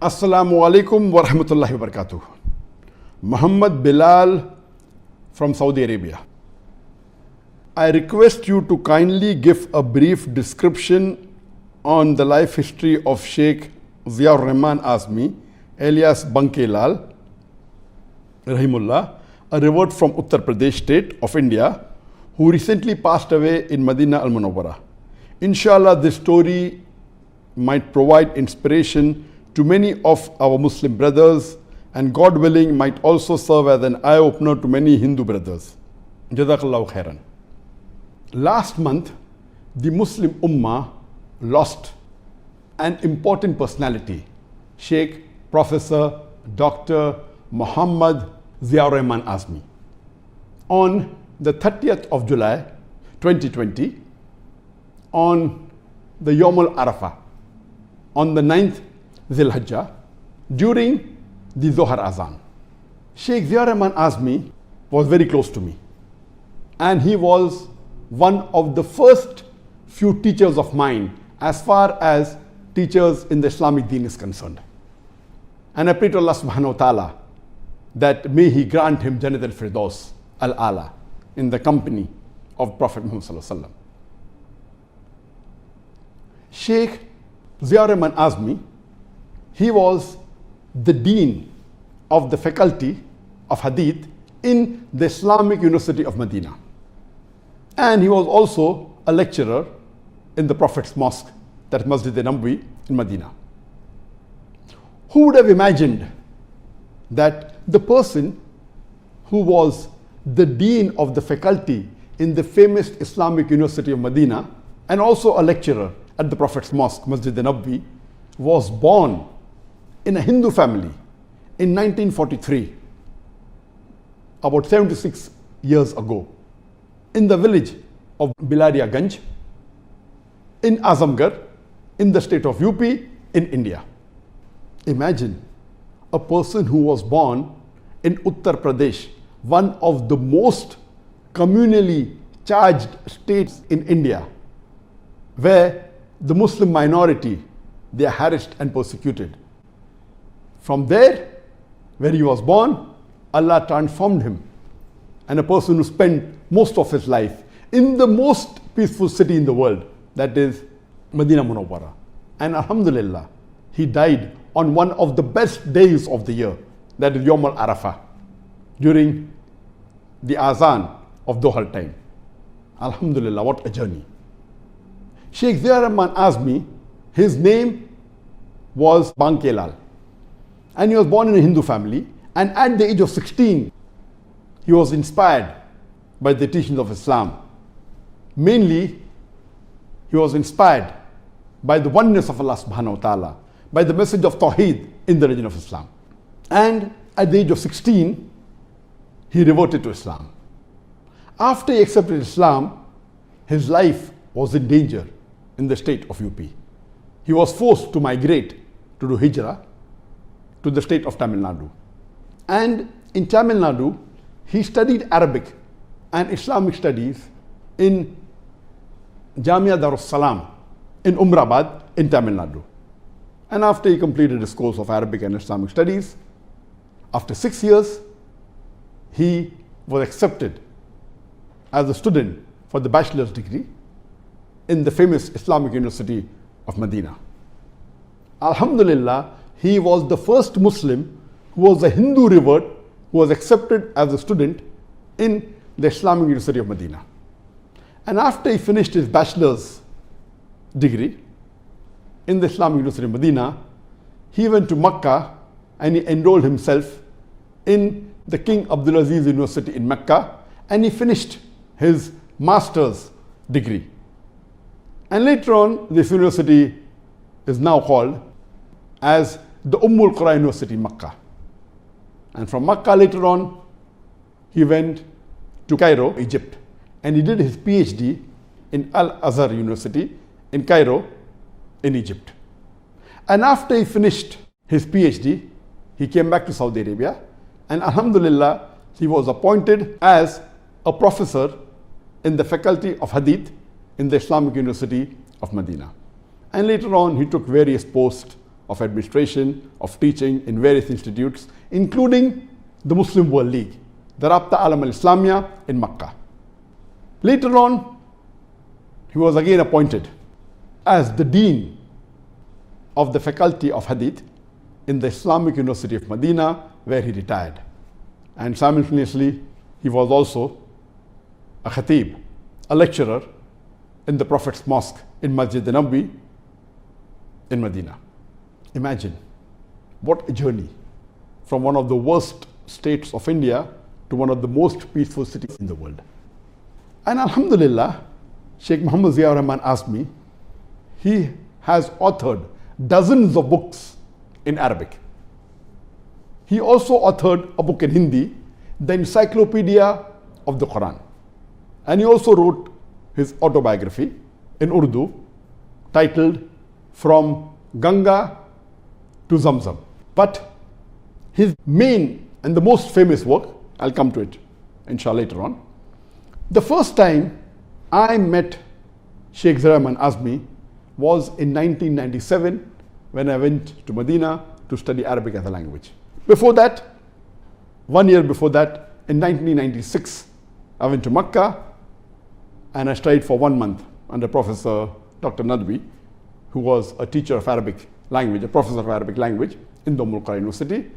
Assalamu alaikum wa rahmatullahi wa barakatuh. Muhammad Bilal from Saudi Arabia. I request you to kindly give a brief description on the life history of Shaikh Ziaur Rahmaan Azmi, alias Banke Lal, Rahimullah, a revert from Uttar Pradesh state of India, who recently passed away in Madeenah al-Munawwarah. Inshallah, this story might provide inspiration to many of our Muslim brothers, and God willing might also serve as an eye-opener to many Hindu brothers. Jazakallahu khairan. Last month, the Muslim Ummah lost an important personality, Sheikh Professor Dr. Muhammad Ziaur Rahmaan Azmi. On the 30th of July 2020, on the Yawm al-Arafah, on the 9th Zil Hijjah, during the Zohar Azan, Shaikh Ziaur Rahmaan Azmi was very close to me, and he was one of the first few teachers of mine as far as teachers in the Islamic deen is concerned. And I pray to Allah subhanawatalah that may He grant him Jannat al-Firdaus al-Ala in the company of Prophet Muhammad sallallahu alaihi wasallam. Shaikh Ziaur Rahmaan Azmi, he was the dean of the faculty of Hadeeth in the Islamic University of Madeenah. And he was also a lecturer in the Prophet's Mosque, that Masjid al-Nabawi in Madeenah. Who would have imagined that the person who was the dean of the faculty in the famous Islamic University of Madeenah and also a lecturer at the Prophet's Mosque, Masjid al-Nabawi, was born in a Hindu family in 1943, about 76 years ago, in the village of Bilaria Ganj, in Azamgarh, in the state of UP, in India. Imagine a person who was born in Uttar Pradesh, one of the most communally charged states in India, where the Muslim minority, they are harassed and persecuted. From there, where he was born, Allah transformed him, and a person who spent most of his life in the most peaceful city in the world, that is Madeenah Munawwarah. And Alhamdulillah, he died on one of the best days of the year, that is Yawm al-Arafah, during the Azan of Dhuhr time. Alhamdulillah, what a journey. Shaikh Ziaur Rahmaan Azmi, his name was Banke Lal, and he was born in a Hindu family, and at the age of 16, he was inspired by the teachings of Islam. Mainly, he was inspired by the oneness of Allah subhanahu wa ta'ala, by the message of Tawheed in the religion of Islam. And at the age of 16, he reverted to Islam. After he accepted Islam, his life was in danger in the state of UP. He was forced to migrate to do hijrah to the state of Tamil Nadu. And in Tamil Nadu, he studied Arabic and Islamic studies in Jamia Darus Salam in Umrabad in Tamil Nadu. And after he completed his course of Arabic and Islamic studies, after 6 years, he was accepted as a student for the bachelor's degree in the famous Islamic University of Madeenah. Alhamdulillah, he was the first Muslim who was a Hindu revert who was accepted as a student in the Islamic University of Madeenah. And after he finished his bachelor's degree in the Islamic University of Madeenah, he went to Mecca and he enrolled himself in the King Abdulaziz University in Mecca, and he finished his master's degree. And later on, this university is now called as the Ummul Qura University in Mecca. And from Mecca later on, he went to Cairo, Egypt, and he did his PhD in Al-Azhar University in Cairo, in Egypt. And after he finished his PhD, he came back to Saudi Arabia, and Alhamdulillah, he was appointed as a professor in the faculty of Hadeeth in the Islamic University of Madeenah. And later on, he took various posts of administration, of teaching in various institutes, including the Muslim World League, the Rabta Alam al-Islamiyya in Makkah. Later on, he was again appointed as the Dean of the Faculty of Hadeeth in the Islamic University of Madeenah, where he retired. And simultaneously, he was also a khatib, a lecturer in the Prophet's Mosque in Masjid Nabawi in Madeenah. Imagine what a journey from one of the worst states of India to one of the most peaceful cities in the world. And Alhamdulillah, Sheikh Ziaur Rahmaan Azmi, he has authored dozens of books in Arabic. He also authored a book in Hindi, the Encyclopedia of the Qur'an. And he also wrote his autobiography in Urdu, titled From Ganga to Zamzam. But his main and the most famous work, I'll come to it inshallah later on. The first time I met Shaikh Ziaur Rahmaan Azmi was in 1997 when I went to Madeenah to study Arabic as a language. Before that, 1 year before that, in 1996, I went to Makkah and I studied for 1 month under Professor Dr. Nadwi, who was a teacher of Arabic language, a professor of Arabic language in the Qur'an University.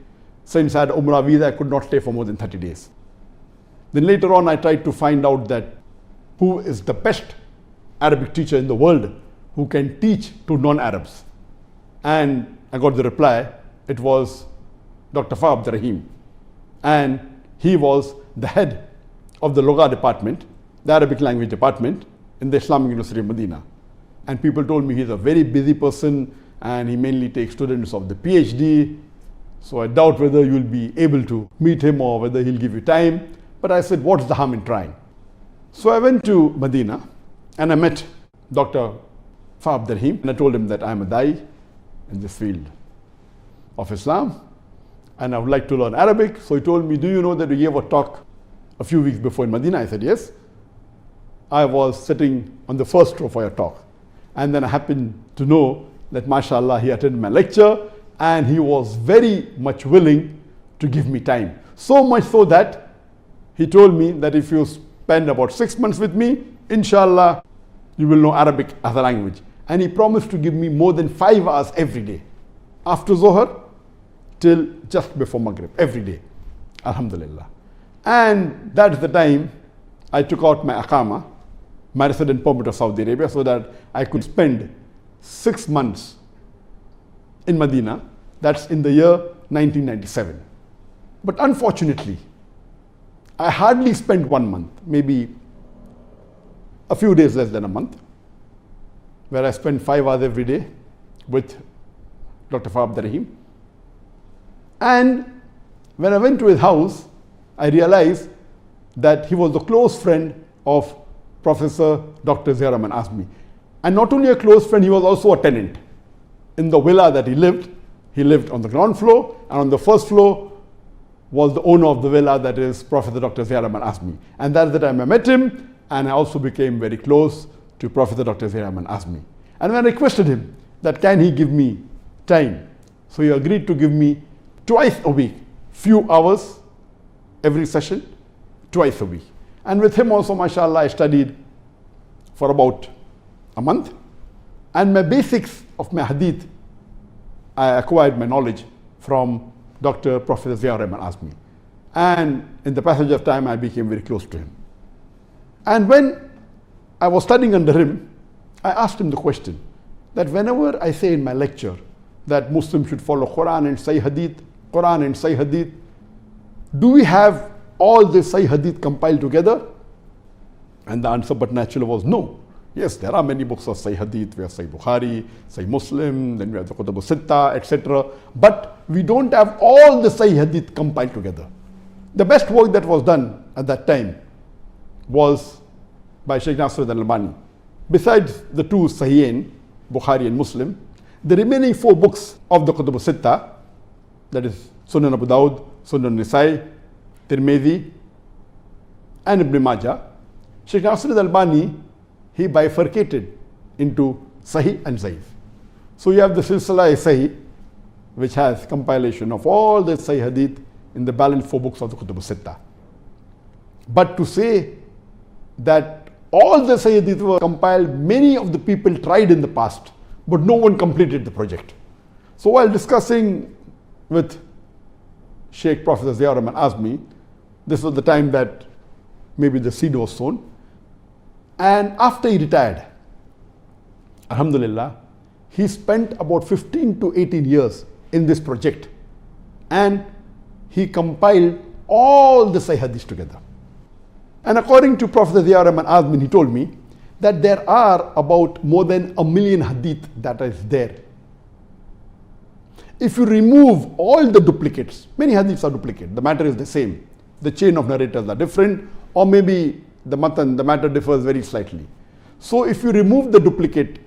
Since I had Umrah visa, I could not stay for more than 30 days. Then later on, I tried to find out that who is the best Arabic teacher in the world who can teach to non-Arabs. And I got the reply, it was Dr. Fa Rahim. And he was the head of the Lugha department, the Arabic language department in the Islamic University of Madeenah. And people told me he's a very busy person and he mainly takes students of the PhD. So I doubt whether you'll be able to meet him or whether he'll give you time. But I said, what's the harm in trying? So I went to Madeenah and I met Dr. Fa Rahim and I told him that I'm a Dai in this field of Islam and I would like to learn Arabic. So he told me, do you know that you gave a talk a few weeks before in Madeenah? I said, yes. I was sitting on the first row for your talk. And then I happened to know that, mashallah, he attended my lecture and he was very much willing to give me time. So much so that he told me that if you spend about 6 months with me, inshallah, you will know Arabic as a language. And he promised to give me more than 5 hours every day, after Zohar till just before Maghrib, every day. Alhamdulillah. And that's the time I took out my Aqama, my resident permit of Saudi Arabia, so that I could spend 6 months in Madeenah. That's in the year 1997. But unfortunately, I hardly spent 1 month, maybe a few days less than a month, where I spent 5 hours every day with Dr. Fa Rahim. And when I went to his house, I realized that he was the close friend of Professor Dr. Ziaur Rahmaan Azmi. And not only a close friend, he was also a tenant. In the villa that he lived on the ground floor, and on the first floor was the owner of the villa, that is Professor Dr. Ziaur Rahmaan Azmi. And that's the time I met him, and I also became very close to Professor Dr. Ziaur Rahmaan Azmi. And when I requested him that can he give me time, so he agreed to give me twice a week, few hours every session, twice a week. And with him also, mashallah, I studied for about a month. And my basics of my Hadeeth, I acquired my knowledge from Dr. Professor Ziaur Rahmaan Azmi. And in the passage of time, I became very close to him. And when I was studying under him, I asked him the question that whenever I say in my lecture that Muslims should follow Qur'an and Sahih Hadeeth, Qur'an and Sahih Hadeeth, do we have all the Sahih Hadeeth compiled together? And the answer, but naturally, was no. Yes, there are many books of Sahih Hadeeth. We have Sahih Bukhari, Sahih Muslim, then we have the Qutub al-Sitta, etc. But we don't have all the Sahih Hadeeth compiled together. The best work that was done at that time was by Shaykh Nasruddin al-Albani. Besides the two Sahihain, Bukhari and Muslim, the remaining 4 books of the Qutub al-Sitta, that is Sunan Abu Dawud, Sunan Nisai, Tirmidhi, and Ibn Majah, Shaykh Nasruddin al-Albani, he bifurcated into Sahih and Zaif. So you have the Silsila Sahih, which has compilation of all the Sahih Hadith in the balanced 4 books of the Kutub al-Sittah. But to say that all the Sahih Hadith were compiled, many of the people tried in the past, but no one completed the project. So while discussing with Sheikh Professor Ziaur Rahmaan Azmi, this was the time that maybe the seed was sown. And after he retired, Alhamdulillah, he spent about 15 to 18 years in this project, and he compiled all the Sahih Hadith together. And according to Professor Ziaur Rahmaan Azmi, he told me that there are about more than 1 million hadith that is there. If you remove all the duplicates, many hadiths are duplicate, the matter is the same. The chain of narrators are different, or maybe the matter differs very slightly. So if you remove the duplicate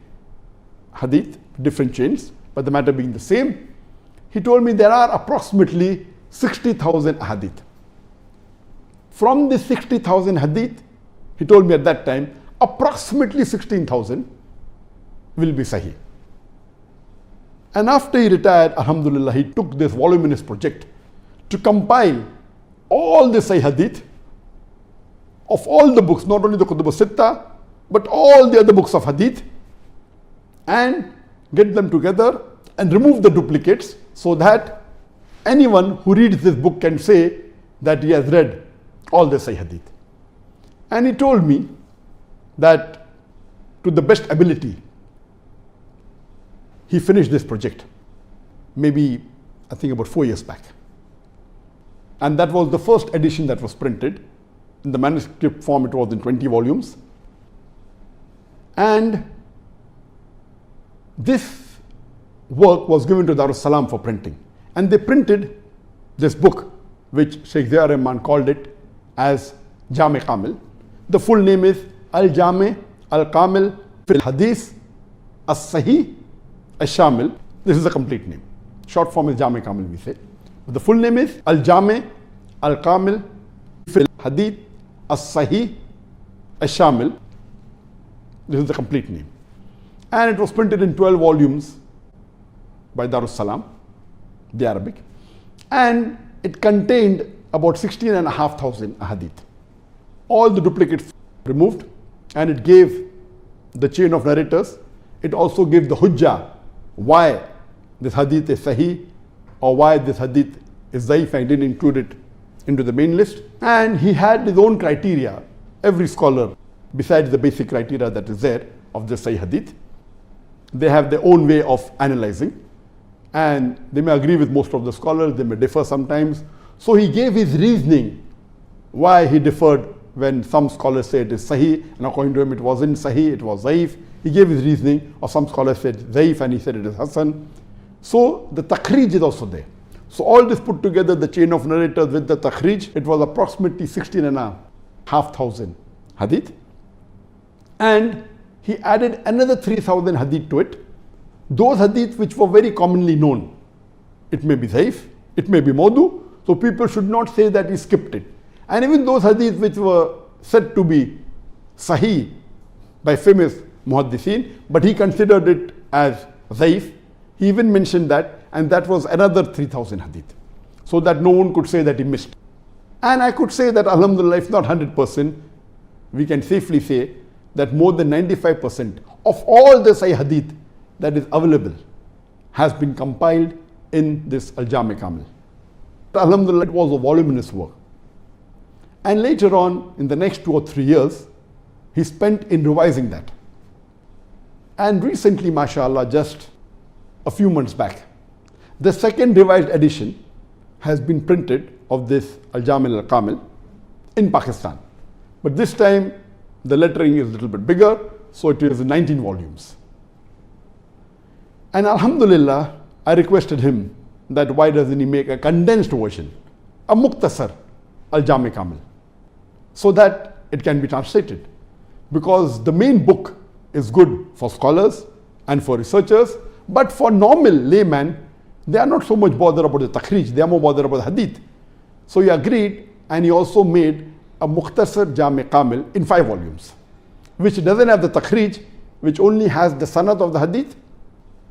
hadith, different chains, but the matter being the same, he told me there are approximately 60,000 hadith. From the 60,000 hadith, he told me at that time, approximately 16,000 will be Sahih. And after he retired, Alhamdulillah, he took this voluminous project to compile all the Sahih Hadith of all the books, not only the Kutub al-Sittah, but all the other books of Hadith, and get them together and remove the duplicates so that anyone who reads this book can say that he has read all the Sahih Hadith. And he told me that to the best ability, he finished this project, maybe I think about 4 years back. And that was the first edition that was printed. In the manuscript form, it was in 20 volumes. And this work was given to Darus Salam for printing. And they printed this book, which Shaikh Ziaur Rahmaan called it as Jami Kamil. The full name is Al-Jami Al-Kamil Fil Hadith As-Sahih Al-Shamil. This is the complete name. Short form is Jami Kamil, we say. But the full name is Al-Jami Al-Kamil Fil Hadith As-Sahih Al-Shamil. This is the complete name. And it was printed in 12 volumes by Darus Salam, the Arabic. And it contained about 16,500 hadith. All the duplicates removed, and it gave the chain of narrators. It also gave the hujjah, why this hadith is sahih or why this hadith is zaif, and didn't include it into the main list. And he had his own criteria. Every scholar, besides the basic criteria that is there of the sahih hadith, they have their own way of analyzing, and they may agree with most of the scholars, they may differ sometimes. So he gave his reasoning why he differed when some scholars say it is sahih, and according to him it wasn't sahih, it was zaif. He gave his reasoning, or some scholars said zaif and he said it is hasan. So the takhrij is also there. So all this put together, the chain of narrators with the takhrij, it was approximately 16,500 hadith. And he added another 3,000 hadith to it. Those hadith which were very commonly known. It may be zaif, it may be mawdu, so people should not say that he skipped it. And even those hadith which were said to be sahih by famous muhaddithin, but he considered it as zaif, he even mentioned that, and that was another 3,000 hadith, so that no one could say that he missed. And I could say that Alhamdulillah, if not 100%, we can safely say that more than 95% of all the Sahih Hadith that is available has been compiled in this Al-Jami Kamil. Alhamdulillah, it was a voluminous work. And later on, in the next 2 or 3 years, he spent in revising that. And recently, mashallah, just a few months back, the second revised edition has been printed of this Al-Jami Al-Kamil in Pakistan. But this time, the lettering is a little bit bigger, so it is in 19 volumes. And Alhamdulillah, I requested him that why doesn't he make a condensed version, a Mukhtasar Al-Jami Kamil, so that it can be translated. Because the main book is good for scholars and for researchers, but for normal layman, they are not so much bothered about the takhrij, they are more bothered about the hadith. So he agreed, and he also made a Mukhtasar Jami Kamil in 5 volumes, which doesn't have the takhrij, which only has the sanad of the hadith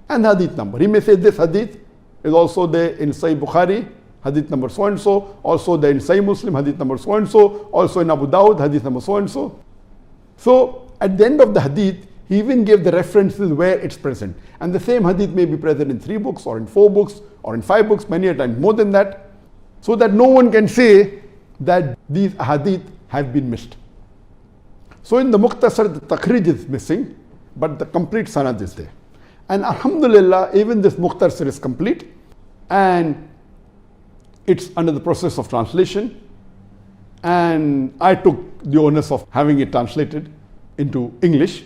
and the hadith number. He may say this hadith is also there in Sahih Bukhari, hadith number so and so, also there in Sahih Muslim, hadith number so and so, also in Abu Dawud, hadith number so and so. So at the end of the hadith, he even gave the references where it's present. And the same hadith may be present in 3 books or in 4 books or in 5 books, many a time more than that, so that no one can say that these hadith have been missed. So in the Mukhtasar, the Takhrij is missing, but the complete sanad is there. And Alhamdulillah, even this Mukhtasar is complete and it's under the process of translation. And I took the onus of having it translated into English.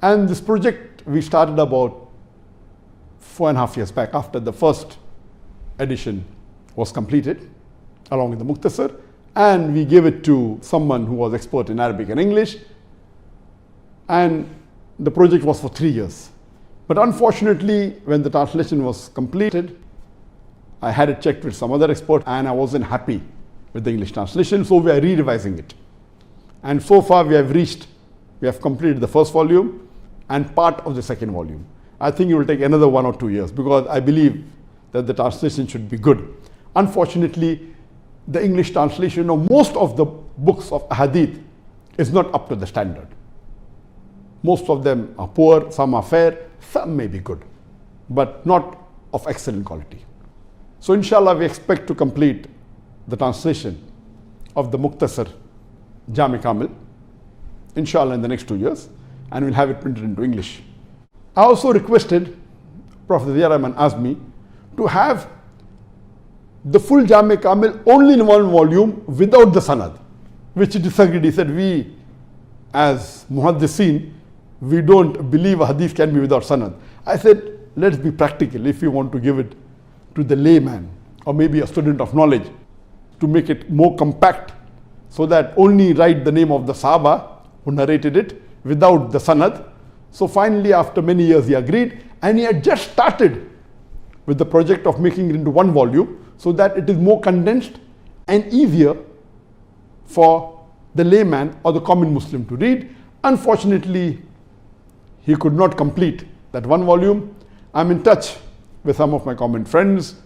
And this project we started about 4.5 years back after the first edition was completed along with the Mukhtasar, and we gave it to someone who was expert in Arabic and English, and the project was for 3 years. But unfortunately, when the translation was completed, I had it checked with some other expert and I wasn't happy with the English translation, so we are re-revising it. And so far we have completed the first volume and part of the second volume. I think it will take another 1 or 2 years because I believe that the translation should be good. Unfortunately, the English translation of most of the books of hadith is not up to the standard. Most of them are poor, some are fair, some may be good, but not of excellent quality. So inshallah, we expect to complete the translation of the Mukhtasar Jami Kamil, inshallah, in the next 2 years, and we'll have it printed into English. I also requested Prophet Ziaur Rahmaan Azmi to have the full Jami Kamil only in 1 volume without the sanad, which he disagreed. He said, we as muhaddiseen, we don't believe a hadith can be without sanad. I said, let's be practical. If you want to give it to the layman or maybe a student of knowledge, to make it more compact so that only write the name of the Sahaba who narrated it without the sanad. So finally, after many years, he agreed, and he had just started with the project of making it into 1 volume so that it is more condensed and easier for the layman or the common Muslim to read. Unfortunately, he could not complete that 1 volume. I'm in touch with some of my common friends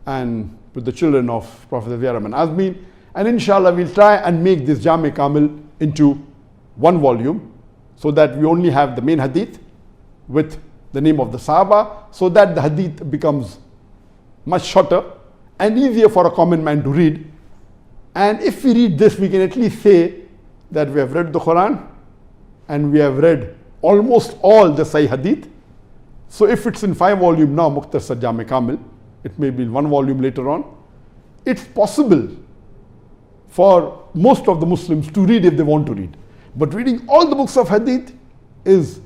and with the children of Prophet Ziaur Rahmaan Azmi, and inshallah we'll try and make this Jami Kamil into 1 volume so that we only have the main hadith with the name of the Sahaba, so that the hadith becomes much shorter and easier for a common man to read. And if we read this, we can at least say that we have read the Qur'an and we have read almost all the Sahih Hadith. So if it's in 5 volume now, Mukhtasar Jami Kamil, it may be in 1 volume later on. It's possible for most of the Muslims to read if they want to read. But reading all the books of Hadith is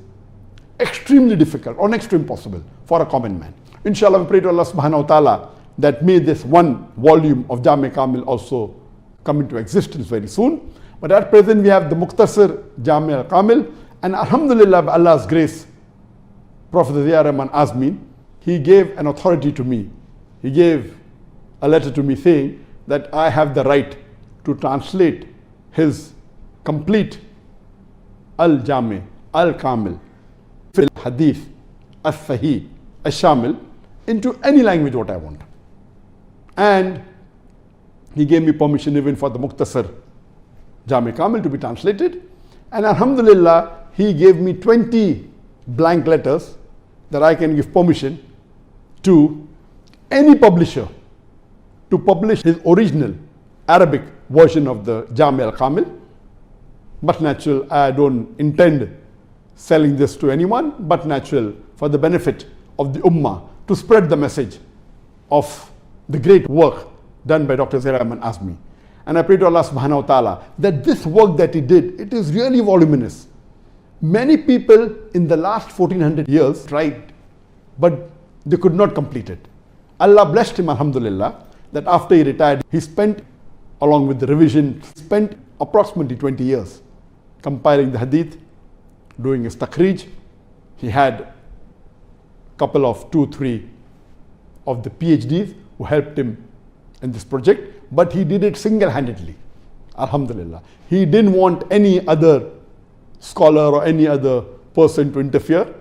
extremely difficult or next to impossible for a common man. Inshallah, we pray to Allah subhanawatalah that may this 1 volume of Jami Kamil also come into existence very soon. But at present we have the Mukhtasar Jami al-Kamil, and Alhamdulillah, by Allah's grace, Prophet Ziaur Rahmaan Azmi, he gave an authority to me. He gave a letter to me saying that I have the right to translate his complete Al-Jami, Al-Kamil, Fil Hadith, Al-Sahih, Al-Shamil into any language what I want. And he gave me permission even for the Mukhtasar Jami Kamil to be translated. And Alhamdulillah, he gave me 20 blank letters that I can give permission to any publisher to publish his original Arabic version of the Jami al-Kamil. But natural, I don't intend selling this to anyone, but natural for the benefit of the Ummah to spread the message of the great work done by Dr. Ziaur Rahmaan Azmi. And I pray to Allah subhanahu wa ta'ala that this work that he did, it is really voluminous. Many people in the last 1400 years tried, but they could not complete it. Allah blessed him, Alhamdulillah, that after he retired, he spent, along with the revision, spent approximately 20 years compiling the hadith, doing his takhrij. He had a couple of 2-3 of the PhDs who helped him in this project, but he did it single-handedly, Alhamdulillah. He didn't want any other scholar or any other person to interfere.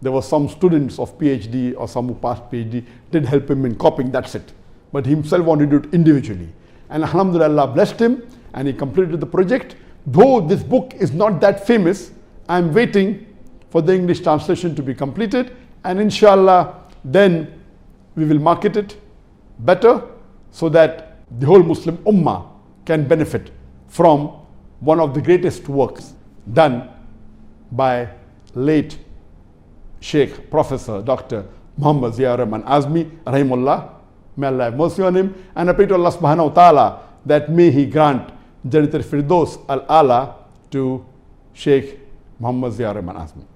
There were some students of PhD or some who passed PhD did help him in copying, that's it. But he himself wanted to do it individually. And Alhamdulillah blessed him and he completed the project. Though this book is not that famous, I'm waiting for the English translation to be completed, and inshallah then we will market it better so that the whole Muslim Ummah can benefit from one of the greatest works done by late Sheikh Professor Dr. Muhammad Ziaur Rahmaan Azmi, Rahimullah. May Allah have mercy on him, and I pray to Allah subhanawatalah that may he grant Jannat al-Firdaus al-Ala to Sheikh Muhammad Ziaur Rahmaan Azmi.